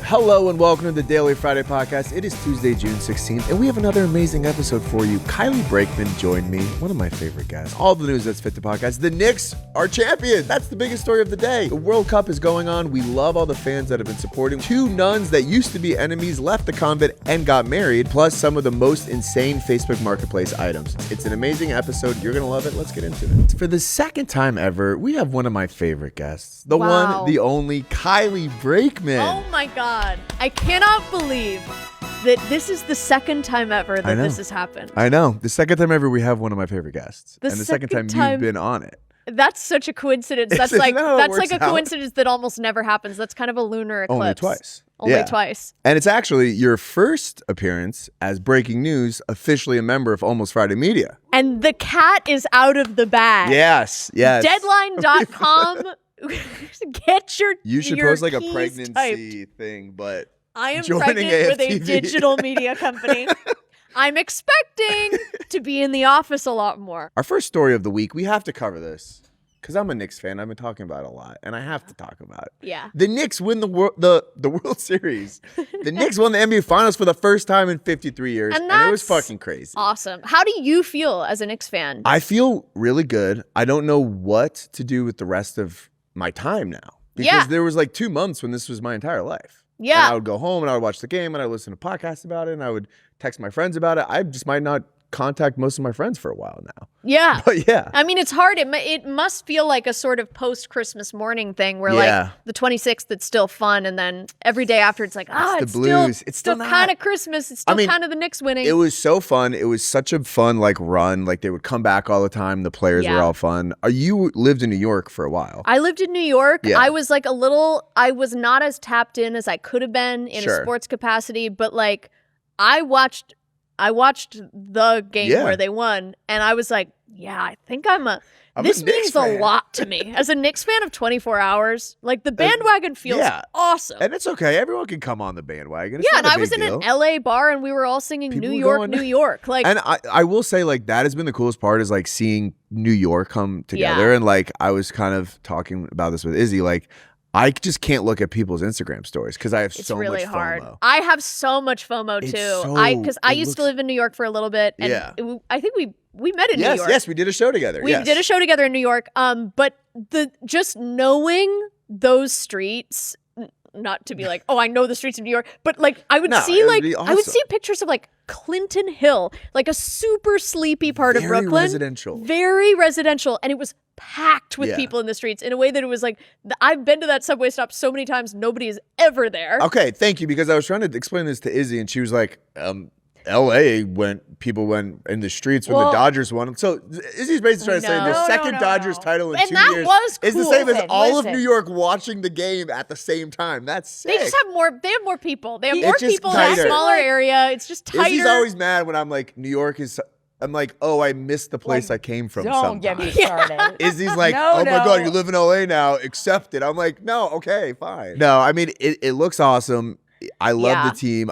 Hello and welcome to the Daily Friday Podcast. It is Tuesday, June 16th, and we have another amazing episode for you. Kylie Brakeman joined me, one of my favorite guys. All the news that's fit the podcast. The Knicks are champions. That's the biggest story of the day. The World Cup is going on. We love all the fans that have been supporting. 2 nuns that used to be enemies left the convent and got married, plus some of the most insane Facebook Marketplace items. It's an amazing episode. You're going to love it. Let's get into it. For the second time ever, we have one of my favorite guests. The one, the only, Kylie Brakeman. Oh my God. I cannot believe that this is the second time ever that this has happened. I know. The second time ever we have one of my favorite guests. And the second time you've been on it. That's such a coincidence. That's like a coincidence that almost never happens. That's kind of a lunar eclipse. Only twice. Only twice. And it's actually your first appearance as Breaking News, officially a member of Almost Friday Media. And the cat is out of the bag. Yes. Deadline.com. Get your You should your post like a keys pregnancy typed. thing, but I am joining pregnant with a AFTV. digital media company. I'm expecting to be in the office a lot more. Our first story of the week, we have to cover this because I'm a Knicks fan. I've been talking about it a lot, and I have to talk about it. Yeah. The Knicks win the World Series. The Knicks won the NBA Finals for the first time in 53 years, and it was fucking crazy. Awesome. How do you feel as a Knicks fan? I feel really good. I don't know what to do with the rest of my time now because there was like 2 months when this was my entire life. Yeah. And I would go home and I would watch the game and I would listen to podcasts about it and I would text my friends about it. I just might not contact most of my friends for a while now. Yeah. But yeah. I mean, it's hard. It must feel like a sort of post-Christmas morning thing where like the 26th, it's still fun. And then every day after it's like, it's the blues. It's still kind of Christmas. It's still kind of the Knicks winning. It was so fun. It was such a fun like run. Like they would come back all the time. The players were all fun. You lived in New York for a while. I lived in New York. Yeah. I was like I was not as tapped in as I could have been in a sports capacity, but like I watched the game where they won, and I was like, I think this means a lot to me. As a Knicks fan of 24 hours, like the bandwagon feels awesome. And it's okay. Everyone can come on the bandwagon. It's and I was in an LA bar and we were all singing New York, New York. Like, and I will say like that has been the coolest part is like seeing New York come together. And like I was kind of talking about this with Izzy, like I just can't look at people's Instagram stories because I have so much FOMO. I have so much FOMO too. Because I used to live in New York for a little bit. And I think we met in New York. Yes, we did a show together. We did a show together in New York. But just knowing those streets, not to be like, I know the streets of New York, but like I would see I would see pictures of like Clinton Hill, like a super sleepy part of Brooklyn. Very residential. And it was packed with people in the streets in a way that it was like, I've been to that subway stop so many times, nobody is ever there. Okay, thank you, because I was trying to explain this to Izzy and she was like, LA people went in the streets when the Dodgers won. So Izzy's basically trying to say the second Dodgers title in 2 years is the same as all of New York watching the game at the same time. That's sick. They just have more people. They have more people in a smaller area. It's just tighter. Izzy's always mad when I'm like, New York is... I'm like, I missed the place I came from. Don't get me started. Izzy's like, my God, you live in LA now. Accept it. I'm like, no, okay, fine. No, I mean, it looks awesome. I love the team.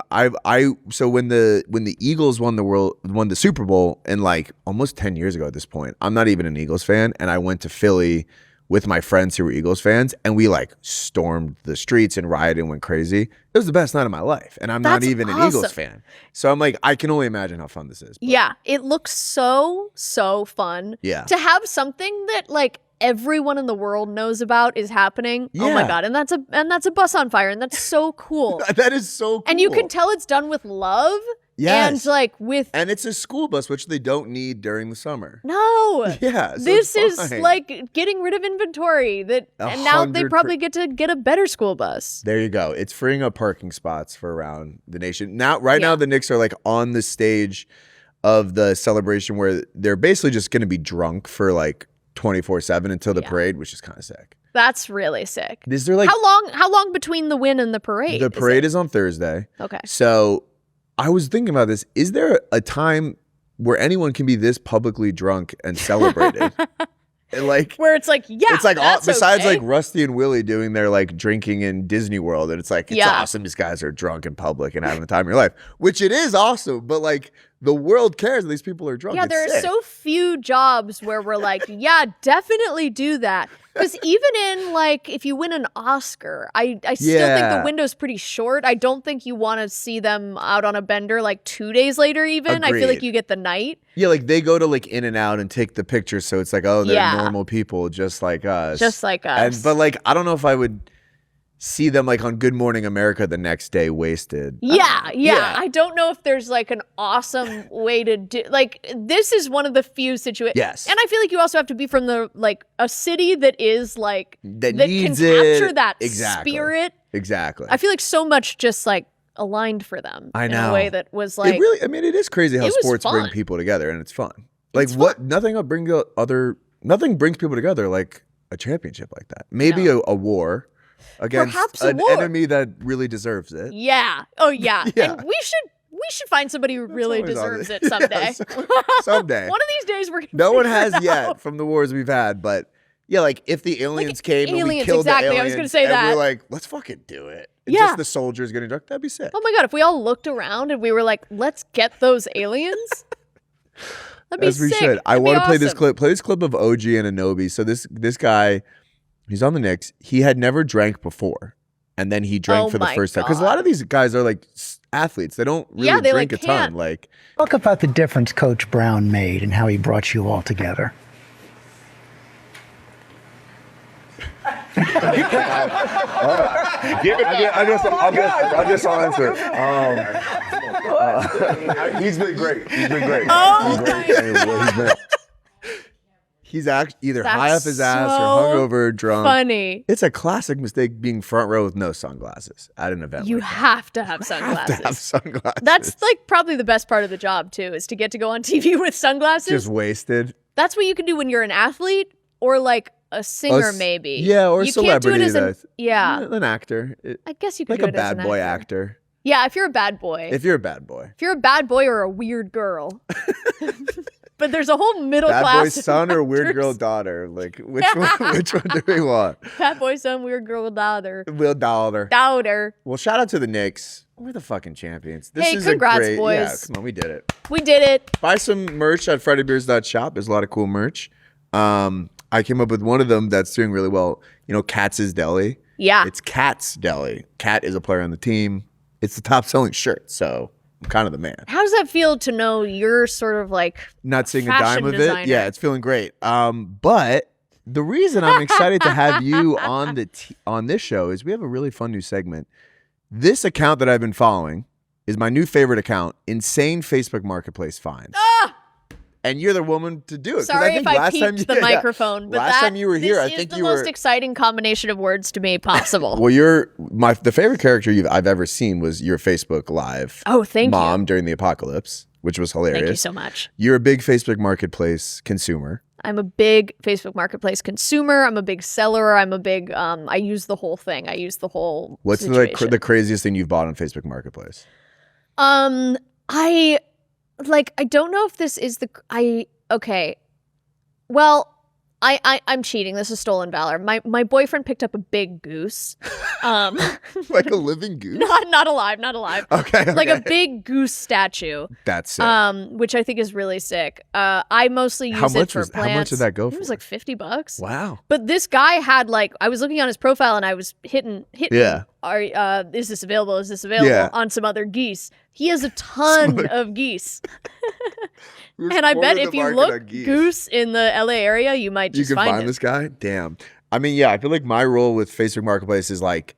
So when the Eagles won the Super Bowl in like almost 10 years ago at this point, I'm not even an Eagles fan, and I went to Philly with my friends who were Eagles fans, and we like stormed the streets and rioted and went crazy. It was the best night of my life, and I'm not even an Eagles fan. So I'm like, I can only imagine how fun this is. But. Yeah, it looks so fun. Yeah. To have something that like everyone in the world knows about is happening. Yeah. Oh my God, and that's a bus on fire, and that's so cool. That is so cool. And you can tell it's done with love. Yes. And it's a school bus, which they don't need during the summer. No. Yeah. So this is like getting rid of inventory and now they probably get to get a better school bus. There you go. It's freeing up parking spots for around the nation. Right now the Knicks are like on the stage of the celebration where they're basically just going to be drunk for like 24/7 until the parade, which is kind of sick. That's really sick. Is there like how long between the win and the parade? The parade is on Thursday. Okay. So I was thinking about this. Is there a time where anyone can be this publicly drunk and celebrated? And like where it's like, it's like besides like Rusty and Willie doing their like drinking in Disney World, and it's like it's awesome. These guys are drunk in public and having the time of your life, which it is awesome. But like the world cares that these people are drunk. Yeah, there are so few jobs where we're like, yeah, definitely do that. Because even in, like, if you win an Oscar, I still think the window's pretty short. I don't think you want to see them out on a bender, like, 2 days later even. Agreed. I feel like you get the night. Yeah, like, they go to, like, In-N-Out and take the picture, so it's like, oh, they're normal people just like us. Just like us. But, like, I don't know if I would see them, like, on Good Morning America the next day wasted. Yeah. I don't know if there's, like, an awesome way to do, like, this is one of the few situations. Yes. And I feel like you also have to be from a city that is, like, that needs can capture that exactly. spirit. Exactly. I feel like so much just, like, aligned for them. I know. In a way that was, like. It really, I mean, it is crazy how sports bring people together, and it's fun. Like, nothing brings people together like a championship like that. Maybe a war. Against an enemy that really deserves it. Yeah. Oh, yeah. And we should find somebody who really deserves it someday. Someday. One of these days we're gonna No one has yet from the wars we've had, but yeah, like if the aliens came and we killed the aliens, I was gonna say that. We're like, let's fucking do it. And yeah. Just the soldiers getting drunk, that'd be sick. Oh my God, if we all looked around and we were like, let's get those aliens. That'd be sick. We should. I want to play this clip. Play this clip of OG and Anobi. So this guy. He's on the Knicks. He had never drank before. And then he drank for the first time. Because a lot of these guys are like athletes. They don't really drink a ton. Like, talk about the difference Coach Brown made and how he brought you all together. Give it. I guess I'll answer. He's been great. Oh, he's actually either high off his ass or hungover, drunk. Funny. It's a classic mistake being front row with no sunglasses at an event. You have to have sunglasses. That's like probably the best part of the job too, is to get to go on TV with sunglasses. Just wasted. That's what you can do when you're an athlete or like a singer, maybe. Yeah, or a celebrity. An actor. I guess you could like a bad boy actor. Yeah, if you're a bad boy. If you're a bad boy. If you're a bad boy or a weird girl. But there's a whole middle class. Bad boy son or weird girl daughter? Like, which one do we want? Bad boy son, weird girl daughter. Daughter. Well, shout out to the Knicks. We're the fucking champions. This is congrats, boys. Yeah, come on, we did it. We did it. Buy some merch at FridayBeers.shop. There's a lot of cool merch. I came up with one of them that's doing really well. You know, Katz's Deli. Yeah. It's Kat's Deli. Kat is a player on the team. It's the top selling shirt, so I'm kind of the man. How does that feel to know you're sort of like not seeing a dime of it? Yeah, it's feeling great. But the reason I'm excited to have you on on this show is we have a really fun new segment. This account that I've been following is my new favorite account, Insane Facebook Marketplace Finds. And you're the woman to do it. Sorry if I peeped the microphone, but last time you were here, I think you were the most exciting combination of words to me possible. Well, the favorite character I've ever seen was your Facebook Live. Oh, thank you. Mom during the apocalypse, which was hilarious. Thank you so much. You're a big Facebook Marketplace consumer. I'm a big Facebook Marketplace consumer. I'm a big seller. I'm a big. I use the whole thing. I use the whole. What's the craziest thing you've bought on Facebook Marketplace? I don't know if this is okay. Well, I'm cheating. This is stolen valor. My boyfriend picked up a big goose. Like a living goose? Not alive. Okay. Like a big goose statue. That's sick. Which I think is really sick. I mostly use it for plants. How much did that go for? It was like $50. Wow. But this guy had I was looking on his profile and I was hitting. Yeah. Is this available? Is this available on some other geese? He has a ton of geese. And I bet if you look goose in the LA area, you might just find him. This guy? Damn. I mean, yeah, I feel like my role with Facebook Marketplace is like,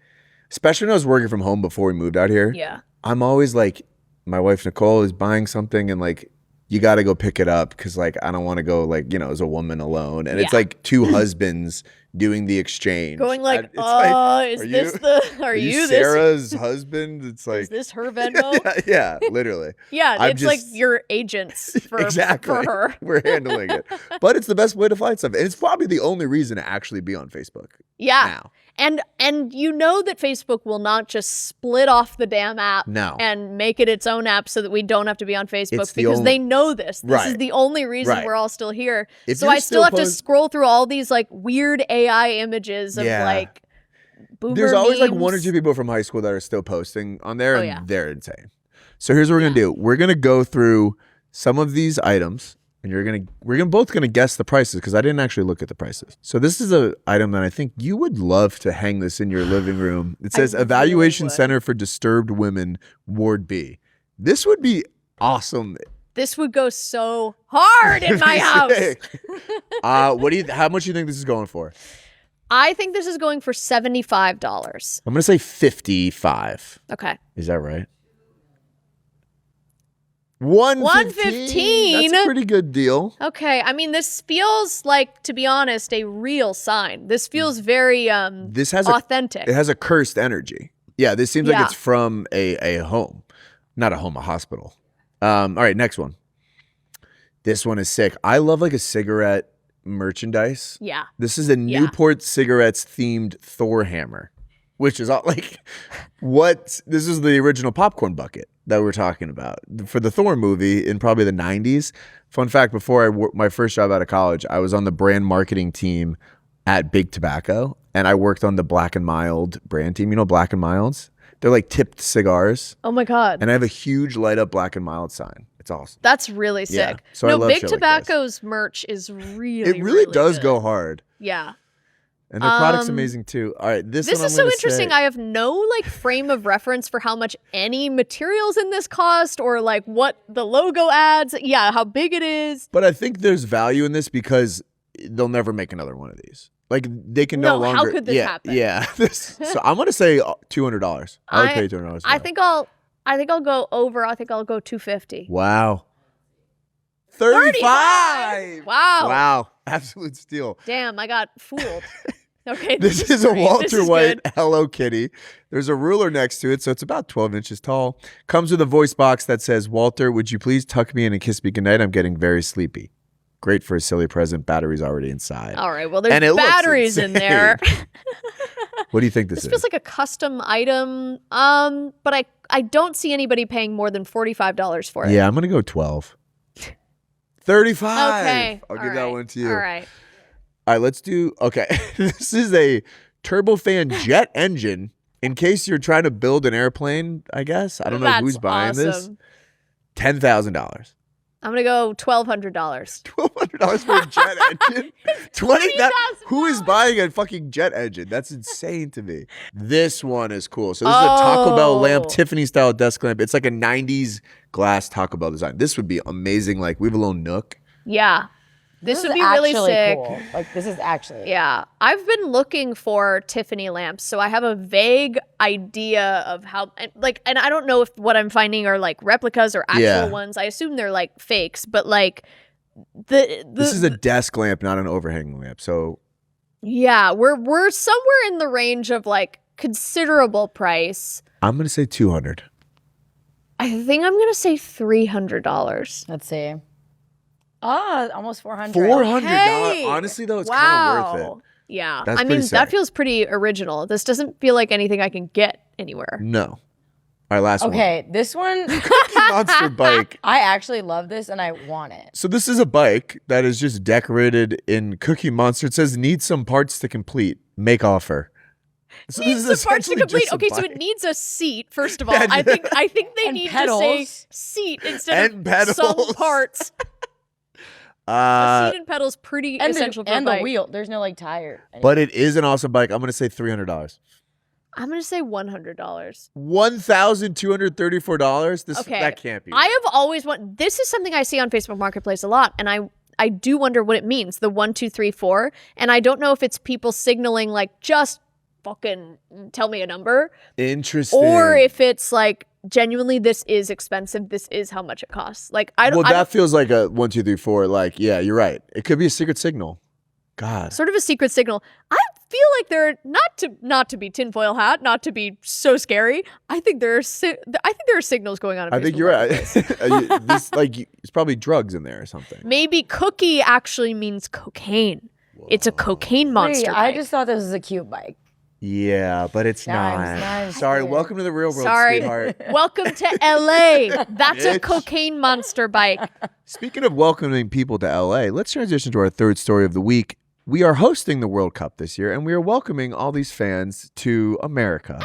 especially when I was working from home before we moved out here. Yeah. I'm always like, my wife Nicole is buying something and like, you got to go pick it up because like, I don't want to go like, as a woman alone. And it's like two husbands doing the exchange. Going like, are you Sarah's husband? It's like, is this her Venmo? Yeah, literally. Yeah, it's like your agents for her. We're handling it. But it's the best way to find stuff. And it's probably the only reason to actually be on Facebook. Yeah. Now. And you know that Facebook will not just split off the damn app and make it its own app so that we don't have to be on Facebook because they know this. This is the only reason we're all still here. So I still have to scroll through all these like weird AI images of like boomer There's always memes. like one or two people from high school that are still posting on there and they're insane. So here's what we're going to do. We're going to go through some of these items, and we're both gonna guess the prices because I didn't actually look at the prices. So this is an item that I think you would love to hang this in your living room. It says Evaluation Center for Disturbed Women, Ward B. This would be awesome. This would go so hard in my house. How much do you think this is going for? I think this is going for $75. I'm gonna say 55. Okay. Is that right? 115. That's a pretty good deal. Okay. I mean, this feels like, to be honest, a real sign. This feels very authentic. It has a cursed energy. Yeah, this seems like it's from a home. Not a home, a hospital. All right, next one. This one is sick. I love like a cigarette merchandise. Yeah. This is a Newport Cigarettes themed Thor hammer, which is all like this is the original popcorn bucket that we're talking about for the Thor movie in probably the 90s. Fun fact, before my first job out of college, I was on the brand marketing team at Big Tobacco, and I worked on the Black and Mild brand team. You know Black and Milds? They're like tipped cigars. Oh my God. And I have a huge light up Black and Mild sign. It's awesome. That's really sick. Yeah. So I love Big shit Tobacco's merch is really, it really does good. Go hard. Yeah. And their product's amazing too. All right, this is so interesting. I have no like frame of reference for how much any materials in this cost or like what the logo adds. Yeah, how big it is. But I think there's value in this because they'll never make another one of these. Like they can no longer. How could this happen? Yeah. So I'm gonna say $200. I would pay $200. I think I'll go over. I think I'll go $250. Wow. 35. Wow. Absolute steal. Damn, I got fooled. Okay. This is a Walter White Hello Kitty. There's a ruler next to it, so it's about 12 inches tall. Comes with a voice box that says, "Walter, would you please tuck me in and kiss me goodnight? I'm getting very sleepy." Great for a silly present. Battery's already inside. All right. Well, there's batteries in there. What do you think this is? This feels like a custom item, but I don't see anybody paying more than $45 for it. Yeah, I'm going to go 12. 35. Okay. I'll give that one to you. All right. All right, let's do, okay. This is a turbofan jet engine in case you're trying to build an airplane, I guess. I don't know who's buying this. $10,000. I'm going to go $1,200. $1,200 for a jet engine? $20,000. Who is buying a fucking jet engine? That's insane to me. This one is cool. So this is a Taco Bell lamp, Tiffany style desk lamp. It's like a 90s glass Taco Bell design. This would be amazing. Like we have a little nook. Yeah. This would be really sick. Cool. Like this is actually. Yeah. I've been looking for Tiffany lamps, so I have a vague idea of how and I don't know if what I'm finding are like replicas or actual ones. I assume they're like fakes, but like this is a desk lamp, not an overhanging lamp. So yeah, we're somewhere in the range of like considerable price. I'm gonna say $200. I think I'm gonna say $300. Let's see. Almost $400. $400. Hey, honestly, though, it's kind of worth it. Yeah, That's I mean sick. that feels pretty original. This doesn't feel like anything I can get anywhere. No. All right, last one. Okay, this one. Cookie Monster bike. I actually love this and I want it. So this is a bike that is just decorated in Cookie Monster. It says, "Need some parts to complete. Make offer." So needs some parts to complete. Okay, so it needs a seat. First of all, I think they need to say seat instead of some parts. A seat and pedals pretty essential for a bike. And the wheel. There's no like tire. But it is an awesome bike. I'm going to say $300. I'm going to say $100. $1,234? Okay. That can't be. I have always this is something I see on Facebook Marketplace a lot, and I do wonder what it means, the 1, 2, 3, 4. And I don't know if it's people signaling like just fucking tell me a number. Interesting. Or if it's like genuinely this is expensive. This is how much it costs. Like I don't. Well, that feels like a 1, 2, 3, 4. Like yeah, you're right. It could be a secret signal. God. Sort of a secret signal. I feel like they're not to be tinfoil hat, not to be so scary. I think there are signals going on. I think you're right. This it's probably drugs in there or something. Maybe cookie actually means cocaine. Whoa. It's a cocaine monster. I just thought this was a cute bike. Yeah, but it's not. Sorry, welcome to the real world, sweetheart. Welcome to LA. That's a cocaine monster bike. Speaking of welcoming people to LA, let's transition to our third story of the week. We are hosting the World Cup this year, and we are welcoming all these fans to America. And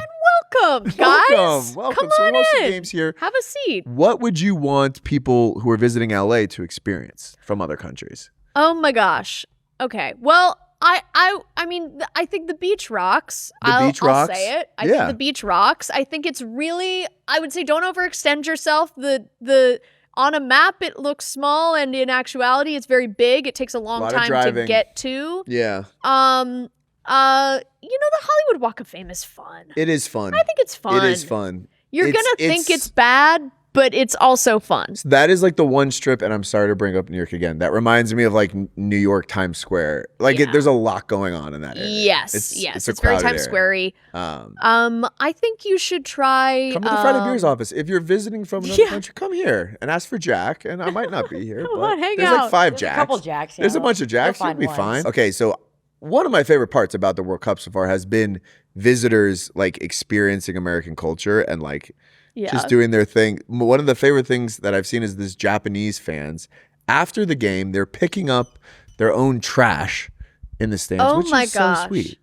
Welcome, guys. Welcome. Come So on we're hosting in. games here. Have a seat. What would you want people who are visiting LA to experience from other countries? Oh my gosh. Okay. Well, I mean, I think the beach rocks. Beach rocks? I'll say it. I think the beach rocks. I think it's really, I would say, don't overextend yourself. The on a map it looks small, and in actuality it's very big. It takes a long time to get to. Yeah. The Hollywood Walk of Fame is fun. It is fun. I think it's fun. It is fun. You're gonna think it's bad, but it's also fun. So that is like the one strip, and I'm sorry to bring up New York again, that reminds me of like New York Times Square. Like there's a lot going on in that area. Yes, it's very Times Square-y. I think you should try. Come to the Friday Beers office. If you're visiting from another country, come here and ask for Jack. And I might not be here, but hang there's out. like 5 There's Jacks. a couple Jacks. There's a bunch of Jacks. You'll be fine. Okay, so one of my favorite parts about the World Cup so far has been visitors like experiencing American culture and like just doing their thing. One of the favorite things that I've seen is this Japanese fans after the game, they're picking up their own trash in the stands, which is so sweet.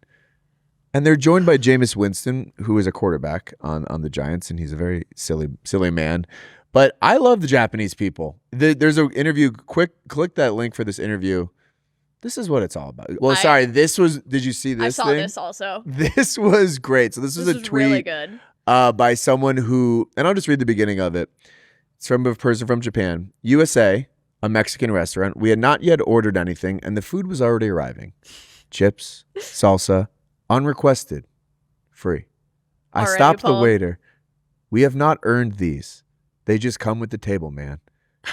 And they're joined by Jameis Winston, who is a quarterback on the Giants, and he's a very silly man. But I love the Japanese people. There's an interview. Click that link for this interview. This is what it's all about. Well, did you see this I saw thing? this also. This was great. So this was a tweet really good. By someone who, and I'll just read the beginning of it. It's from a person from Japan. USA, a Mexican restaurant. We had not yet ordered anything, and the food was already arriving. Chips, salsa, unrequested, free. I stopped the waiter. We have not earned these. They just come with the table, man.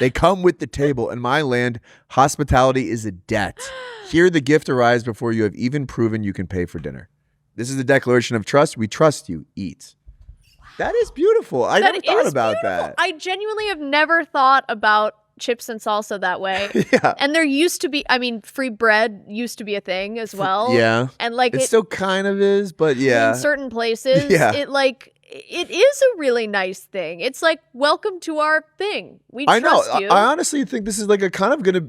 They come with the table. In my land, hospitality is a debt. Here the gift arrives before you have even proven you can pay for dinner. This is the declaration of trust. We trust you. Eat. That is beautiful. I never thought about that. I genuinely have never thought about chips and salsa that way. Yeah. And there used to be, I mean, free bread used to be a thing as well. Yeah. And like it still kind of is, but yeah. In certain places, it is a really nice thing. It's like, welcome to our thing. We trust you. I honestly think this is like a kind of gonna.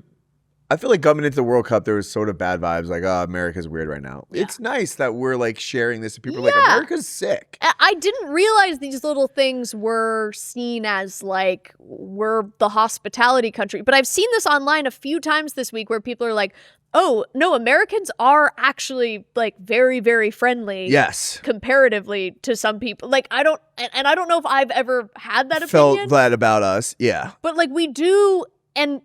I feel like coming into the World Cup, there was sort of bad vibes, like, oh, America's weird right now. Yeah. It's nice that we're like sharing this, and people are like, America's sick. I didn't realize these little things were seen as like, we're the hospitality country. But I've seen this online a few times this week where people are like, oh, no, Americans are actually like very, very friendly. Yes. Comparatively to some people. Like, I don't know if I've ever had that opinion. Felt that about us, yeah. But like we do, and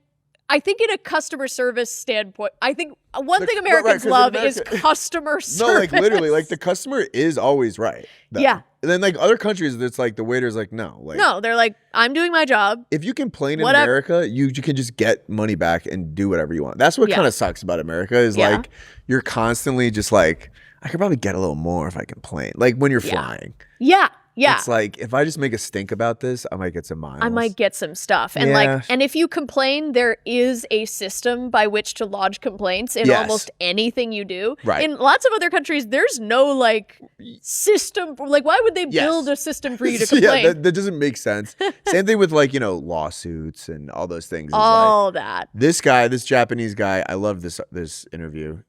I think in a customer service standpoint, I think one thing Americans love is customer service. No, like literally, like the customer is always right. Though. Yeah. And then like other countries, it's like the waiter's like, no. No, they're like, I'm doing my job. If you complain in America, you can just get money back and do whatever you want. That's what kind of sucks about America is like, you're constantly just like, I could probably get a little more if I complain. Like when you're flying. Yeah. Yeah. It's like, if I just make a stink about this, I might get some miles. I might get some stuff. And and if you complain, there is a system by which to lodge complaints in almost anything you do. Right. In lots of other countries, there's no like system. Like, why would they build a system for you to complain? That doesn't make sense. Same thing with like, lawsuits and all those things. All that. This Japanese guy, I love this interview.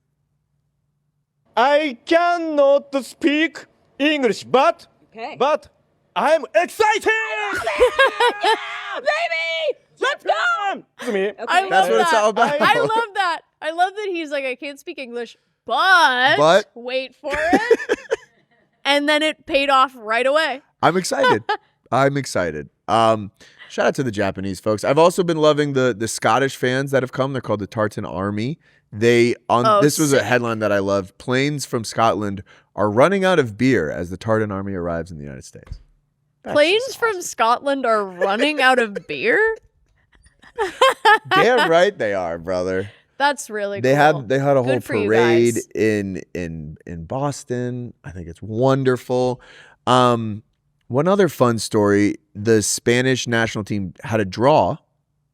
I cannot speak English, but I'm excited! Baby! Let's go! That's what it's all about. I love that. I love that he's like, I can't speak English, but wait for it. And then it paid off right away. I'm excited. Shout out to the Japanese folks. I've also been loving the Scottish fans that have come. They're called the Tartan Army. This was a headline that I loved. Planes from Scotland are running out of beer as the Tartan Army arrives in the United States. Planes from Scotland are running out of beer? Damn right they are, brother. That's really cool. They had a whole parade in Boston. I think it's wonderful. One other fun story, the Spanish national team had a draw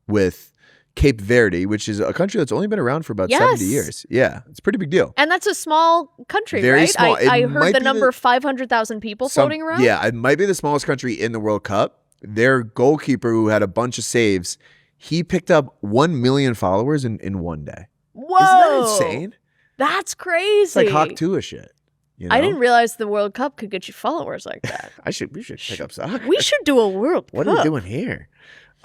with Cape Verde, which is a country that's only been around for about 70 years. Yeah, it's a pretty big deal. And that's a small country, Very right? small. I heard the number 500,000 people floating around. Yeah, it might be the smallest country in the World Cup. Their goalkeeper, who had a bunch of saves, he picked up 1 million followers in one day. Whoa. Isn't that insane? That's crazy. It's like Hawk 2 shit. You know? I didn't realize the World Cup could get you followers like that. We should pick up soccer. We should do a World What Cup. are we doing here?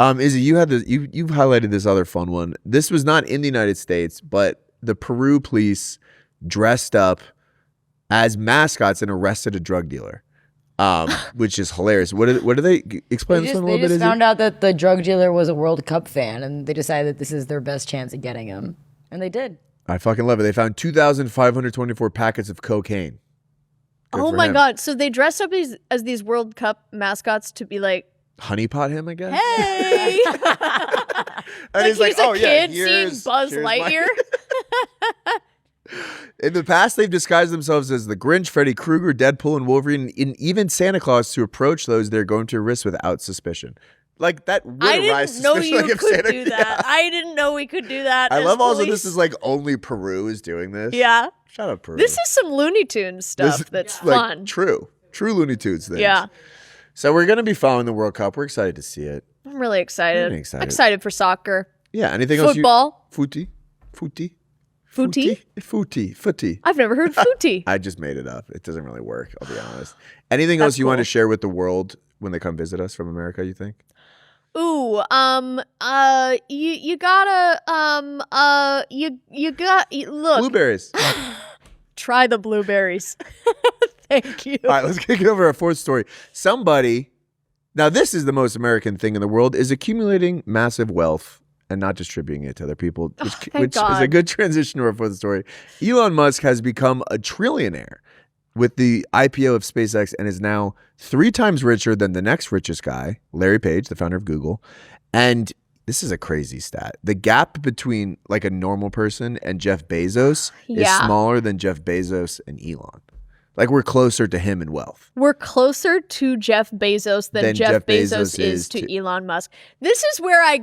Izzy, you had this. You've highlighted this other fun one. This was not in the United States, but the Peru police dressed up as mascots and arrested a drug dealer, which is hilarious. What do they explain this one a little bit? They just found out that the drug dealer was a World Cup fan, and they decided that this is their best chance at getting him, and they did. I fucking love it. They found 2,524 packets of cocaine. Good Oh for my him. God. So they dressed up as these World Cup mascots to be like, Honeypot him, I guess. hey. And like he's like, a oh yeah, kid seeing Buzz here's my-" Lightyear. In the past, they've disguised themselves as the Grinch, Freddy Krueger, Deadpool, and Wolverine, and even Santa Claus to approach those they're going to arrest without suspicion. Like that would I arise didn't know suspicion. you like if could Santa, do that. I didn't know we could do that. I as love also police. this is like only Peru is doing this. Yeah. Shut up, Peru. This is some Looney Tunes stuff This is, that's like, fun. True Looney Tunes things. Yeah. So we're going to be following the World Cup. We're excited to see it. I'm really excited. Really excited. Excited for soccer. Yeah. Anything else? Football. Footy. Footy? I've never heard footy. I just made it up. It doesn't really work, I'll be honest. Anything else you want to share with the world when they come visit us from America, you think? Ooh, you gotta, look. Blueberries. Try the blueberries. Thank you. All right, let's kick it over to our fourth story. Somebody, now this is the most American thing in the world, is accumulating massive wealth and not distributing it to other people, which is a good transition to our fourth story. Elon Musk has become a trillionaire with the IPO of SpaceX and is now 3 times richer than the next richest guy, Larry Page, the founder of Google. And this is a crazy stat. The gap between like a normal person and Jeff Bezos is smaller than Jeff Bezos and Elon. Like we're closer to him in wealth. We're closer to Jeff Bezos than Jeff Bezos is to Elon Musk. This is where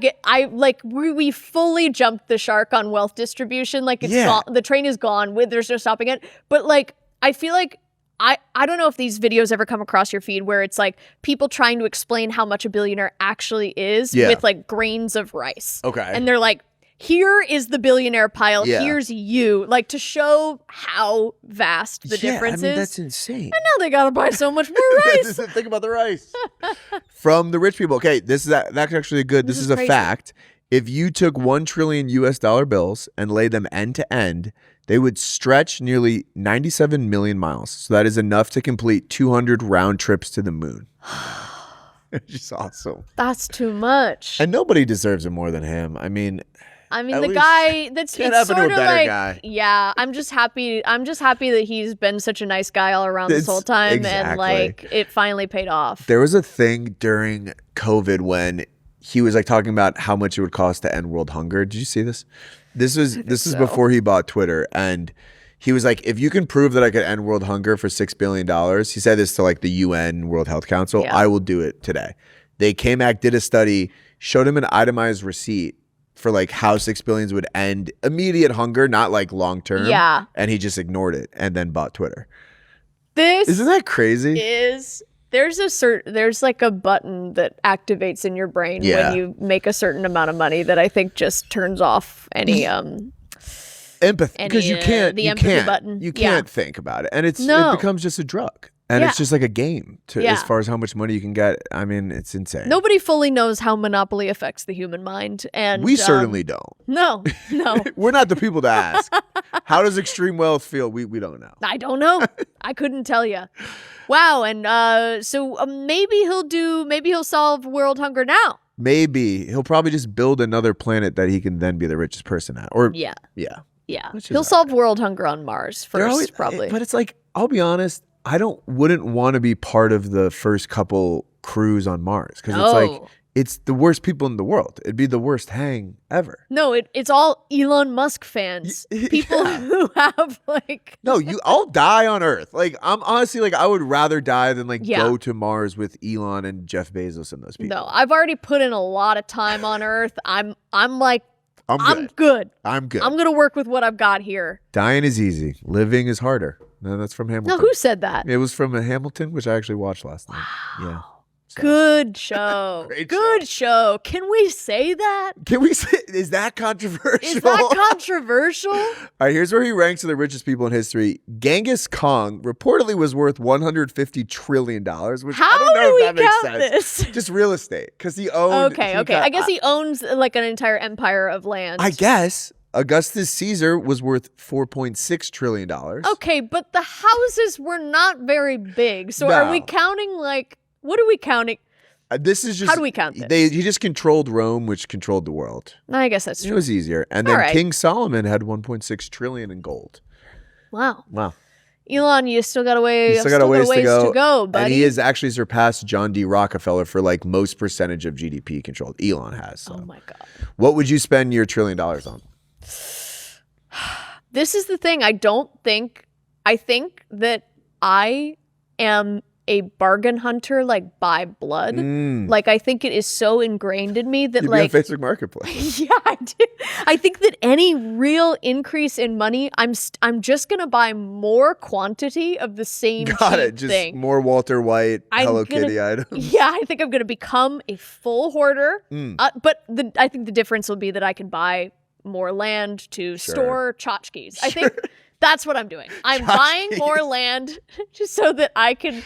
we fully jumped the shark on wealth distribution. Like it's gone, the train is gone. There's no stopping it. But like I feel like I don't know if these videos ever come across your feed where it's like people trying to explain how much a billionaire actually is with like grains of rice. Okay. And they're like, here is the billionaire pile. Here's you. Like to show how vast the difference is. That's insane. And now they got to buy so much more rice. Think about the rice. From the rich people. Okay, that's actually good. This is a crazy. fact. If you took $1 trillion US bills and laid them end to end, they would stretch nearly 97 million miles. So that is enough to complete 200 round trips to the moon. It's just awesome. That's too much. And nobody deserves it more than him. I mean, the guy that's can't it's happen sort to a of better like guy. yeah. I'm just happy that he's been such a nice guy all around this whole time, and Exactly. like it finally paid off. There was a thing during COVID when he was like talking about how much it would cost to end world hunger. Did you see this? This is before he bought Twitter, and he was like, if you can prove that I could end world hunger for $6 billion, he said this to like the UN World Health Council, I will do it today. They came back, did a study, showed him an itemized receipt for like how 6 billion would end immediate hunger, not like long term. Yeah. And he just ignored it and then bought Twitter. Isn't that crazy? There's like a button that activates in your brain when you make a certain amount of money that I think just turns off any empathy, because you can't button. You can't think about it, and it becomes just a drug, and it's just like a game as far as how much money you can get. I mean, it's insane. Nobody fully knows how monopoly affects the human mind, and we certainly don't. No. We're not the people to ask. How does extreme wealth feel? We don't know. I don't know. I couldn't tell you. Wow, and so maybe he'll solve world hunger now. Maybe he'll probably just build another planet that he can then be the richest person at. Or yeah. He'll solve world hunger on Mars first, probably. But it's like, I'll be honest, I wouldn't want to be part of the first couple crews on Mars, because it's like it's the worst people in the world. It'd be the worst hang ever. No, it's all Elon Musk fans. People who have like I'll die on Earth. Like I'm honestly like I would rather die than go to Mars with Elon and Jeff Bezos and those people. No, I've already put in a lot of time on Earth. I'm good. I'm gonna work with what I've got here. Dying is easy. Living is harder. No, that's from Hamilton. No, who said that? It was from Hamilton, which I actually watched last night. Yeah. So. Good show. Good show. Can we say that? Can we say, is that controversial? Is that controversial? All right, here's where he ranks the richest people in history. Genghis Khan reportedly was worth $150 trillion, which I don't know if that makes sense. This? Just real estate, because he owned. Okay. I guess he owns like an entire empire of land. I guess. Augustus Caesar was worth $4.6 trillion. Okay, but the houses were not very big. So are we counting like, what are we counting? This is just. How do we count this? He just controlled Rome, which controlled the world. I guess that's true. It was easier. And then King Solomon had $1.6 trillion in gold. Wow. Wow. Elon, you still got a ways, to go, buddy. And he has actually surpassed John D. Rockefeller for like most percentage of GDP controlled. Elon has. So. Oh my God. What would you spend your $1 trillion on? This is the thing. I think that I am a bargain hunter, like by blood. Like I think it is so ingrained in me that You'd like be on Facebook Marketplace. Yeah, I do. I think that any real increase in money, I'm just gonna buy more quantity of the same thing. More Walter White, Hello Kitty items. Yeah, I think I'm gonna become a full hoarder. But I think the difference will be that I can buy more land to store tchotchkes. I think that's what I'm doing. I'm buying more land just so that I can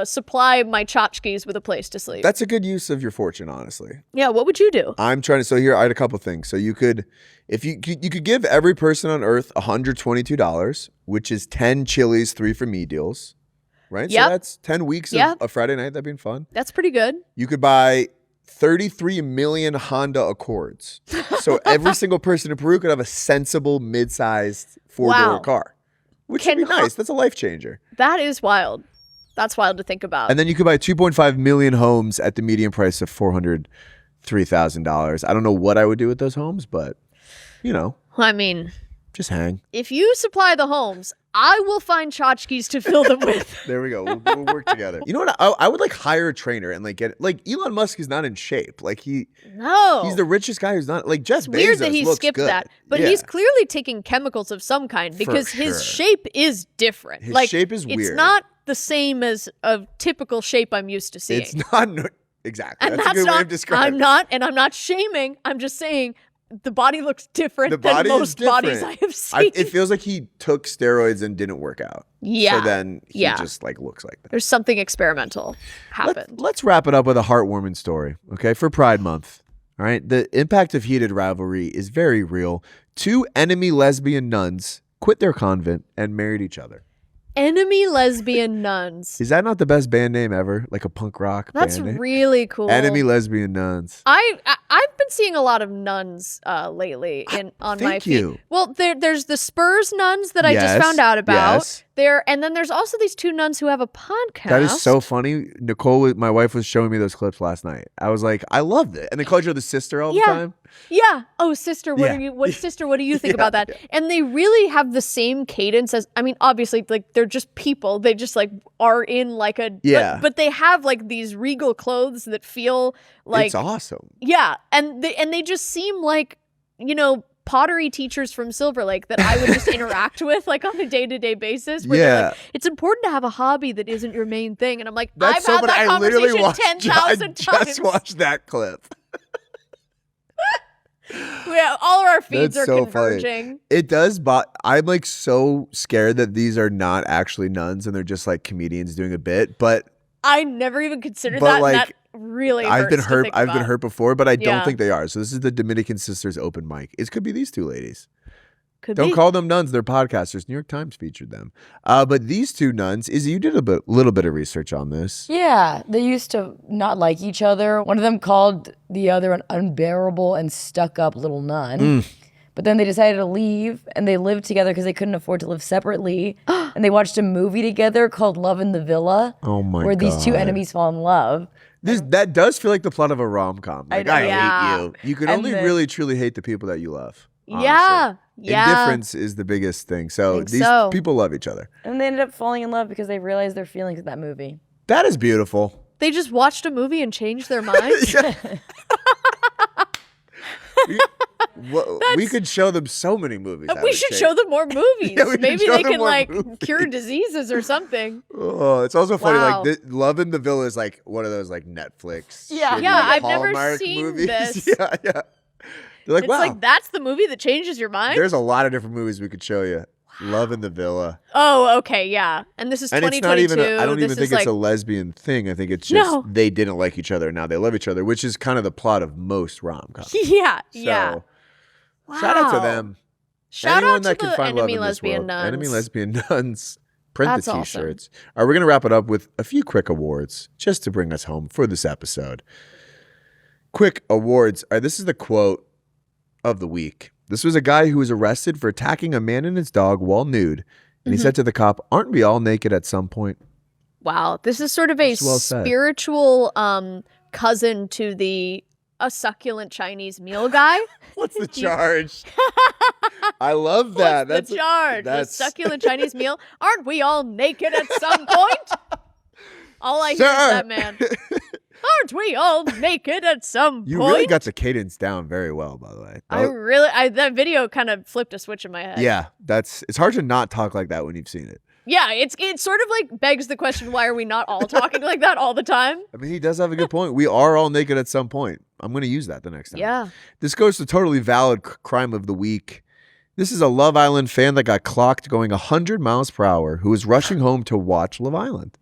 supply my tchotchkes with a place to sleep. That's a good use of your fortune, honestly. Yeah, what would you do? I'm trying to. So here, I had a couple things. So you could, if you could give every person on Earth $122, which is 10 Chili's, 3 for me deals, right? Yep. So that's 10 weeks of a Friday night. That'd be fun. That's pretty good. You could buy 33 million Honda Accords. So every single person in Peru could have a sensible mid-sized 4-door car, which would be nice. That's a life changer. That is wild. That's wild to think about. And then you could buy 2.5 million homes at the median price of $403,000. I don't know what I would do with those homes, but you know. I mean, just hang. If you supply the homes, I will find tchotchkes to fill them with. There we go. We'll work together. You know what? I would like hire a trainer and like get like Elon Musk is not in shape. Like he's the richest guy who's not like Jeff Bezos. Weird that he looks skipped good. that, but he's clearly taking chemicals of some kind because his shape is different. His like shape is weird. It's not the same as a typical shape I'm used to seeing. It's not exactly. And that's a good way of describing. I'm not shaming. I'm just saying. The body looks different than most bodies I have seen. It feels like he took steroids and didn't work out. Yeah. So then he just like looks like that. There's something experimental happened. Let's wrap it up with a heartwarming story, okay? For Pride Month. All right. The impact of heated rivalry is very real. 2 enemy lesbian nuns quit their convent and married each other. Enemy Lesbian Nuns. Is that not the best band name ever? Like a punk rock That's band name? really cool. Enemy Lesbian Nuns. I've been seeing a lot of nuns lately on my feed. Well, there's the Spurs nuns that I just found out about. Yes. And then there's also these 2 nuns who have a podcast. That is so funny. Nicole, my wife, was showing me those clips last night. I was like, I loved it. And they called you the sister all the time. Yeah. Oh, sister, what do you think about that? Yeah. And they really have the same cadence as, I mean, obviously, like they're just people. They just like are in like a, but they have like these regal clothes that feel like. It's awesome. Yeah. And they just seem like, you know, pottery teachers from Silver Lake that I would just interact with like on a day-to-day basis. Where they're like, it's important to have a hobby that isn't your main thing. And I'm like, I've had that conversation 10,000 times. I just watched that clip. Yeah, all of our feeds are converging. Funny. It does, but I'm like so scared that these are not actually nuns and they're just like comedians doing a bit. But I never even considered that. Like, and that really I've been hurt. I've been hurt before, but I don't Yeah. think they are. So this is the Dominican Sisters open mic. It could be these 2 ladies. Don't call them nuns. They're podcasters. New York Times featured them. But these 2 nuns, Izzy, you did a little bit of research on this. Yeah, they used to not like each other. One of them called the other an unbearable and stuck-up little nun. But then they decided to leave, and they lived together because they couldn't afford to live separately. And they watched a movie together called Love in the Villa. Oh my God. Where these 2 enemies fall in love. That does feel like the plot of a rom-com. Like, I hate you. You can And only really, truly hate the people that you love. Honestly. Yeah. Indifference is the biggest thing. So these people love each other. And they ended up falling in love because they realized their feelings in that movie. That is beautiful. They just watched a movie and changed their minds. We could show them so many movies. We should show them more movies. Maybe they can movies. cure diseases or something. Oh, it's also funny. Wow. Like Love in the Villa is like one of those like Netflix. Yeah, shitty, I've never Hallmark seen movies. this. Yeah. They're like, It's wow. like that's the movie that changes your mind. There's a lot of different movies we could show you. Love in the Villa. Oh, okay, yeah. And this is And 2022. it's not even. I don't even think like, it's a lesbian thing. I think it's just they didn't like each other and now they love each other, which is kind of the plot of most rom-coms. Yeah, So, yeah. Shout out to them. Shout Anyone out that to can the find love enemy in this lesbian world. nuns. Enemy lesbian nuns. Print That's the awesome. t-shirts. All right, we're gonna wrap it up with a few quick awards just to bring us home for this episode. Quick awards. All right, this is the quote of the week. This was a guy who was arrested for attacking a man and his dog while nude. And he said to the cop, "Aren't we all naked at some point?" Wow, this is sort of a Well said. spiritual cousin to a succulent Chinese meal guy. What's the charge? I love that. What's the charge? A succulent Chinese meal. Aren't we all naked at some point? All I hear is that man. Aren't we all naked at some You point? really got the cadence down very well, by the way. That video kind of flipped a switch in my head. Yeah, it's hard to not talk like that when you've seen it. Yeah, it's sort of like begs the question, why are we not all talking like that all the time? I mean, he does have a good point. We are all naked at some point. I'm going to use that the next time. Yeah. This goes to totally valid crime of the week. This is a Love Island fan that got clocked going 100 miles per hour who was rushing home to watch Love Island.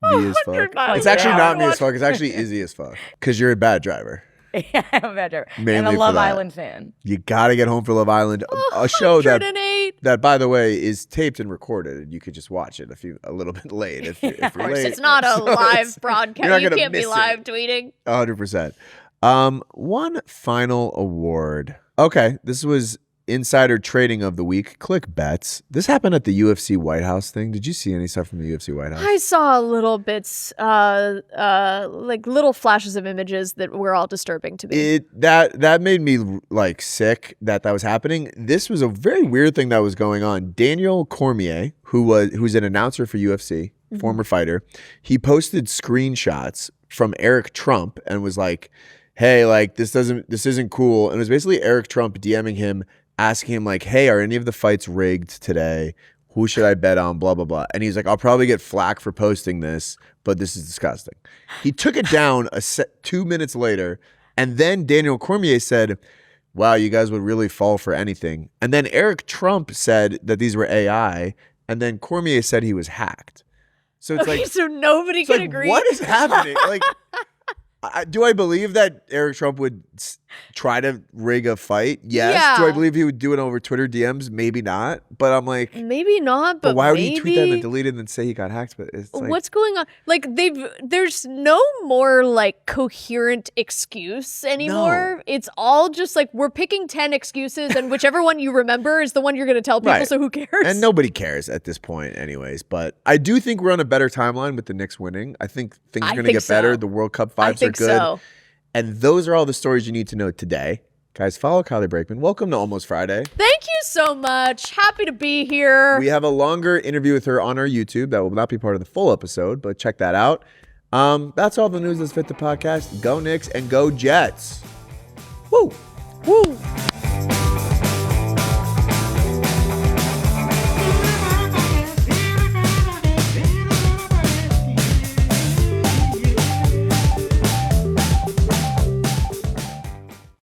Me as fuck. It's actually not me as fuck. It's actually Izzy as fuck. Because you're a bad driver. Yeah, I'm a bad driver. Mainly and a for Love that. Island fan. You got to get home for Love Island. A show that, 108. by the way, is taped and recorded. And you could just watch it a little bit late if you're late. It's not a So live broadcast. you're not You gonna can't be miss live it. tweeting. 100%. One final award. Okay, this was insider trading of the week. Click bets. This happened at the UFC White House thing. Did you see any stuff from the UFC White House? I saw little bits, like little flashes of images that were all disturbing to me. That made me like sick that was happening. This was a very weird thing that was going on. Daniel Cormier, who's an announcer for UFC, former fighter, he posted screenshots from Eric Trump and was like, "Hey, like this isn't cool." And it was basically Eric Trump DMing him, asking him like, "Hey, are any of the fights rigged today? Who should I bet on? Blah, blah, blah." And he's like, "I'll probably get flack for posting this, but this is disgusting." He took it down 2 minutes later. And then Daniel Cormier said, "Wow, you guys would really fall for anything." And then Eric Trump said that these were AI. And then Cormier said he was hacked. So it's like, so nobody can agree. What is happening? Like, do I believe that Eric Trump would try to rig a fight? Yes. Yeah. Do I believe he would do it over Twitter DMs? Maybe not. But I'm like, Maybe not, but why would maybe. he tweet that and delete it and then say he got hacked? But it's like, What's going on? Like there's no more like coherent excuse anymore. No. It's all just like we're picking 10 excuses and whichever one you remember is the one you're going to tell people. Right. So who cares? And nobody cares at this point anyways. But I do think we're on a better timeline with the Knicks winning. I think things are going to get better. The World Cup vibes are good. So. And those are all the stories you need to know today. Guys, follow Kylie Brakeman. Welcome to Almost Friday. Thank you so much. Happy to be here. We have a longer interview with her on our YouTube that will not be part of the full episode, but check that out. That's all the news that's fit the podcast. Go Knicks and go Jets. Woo! Woo!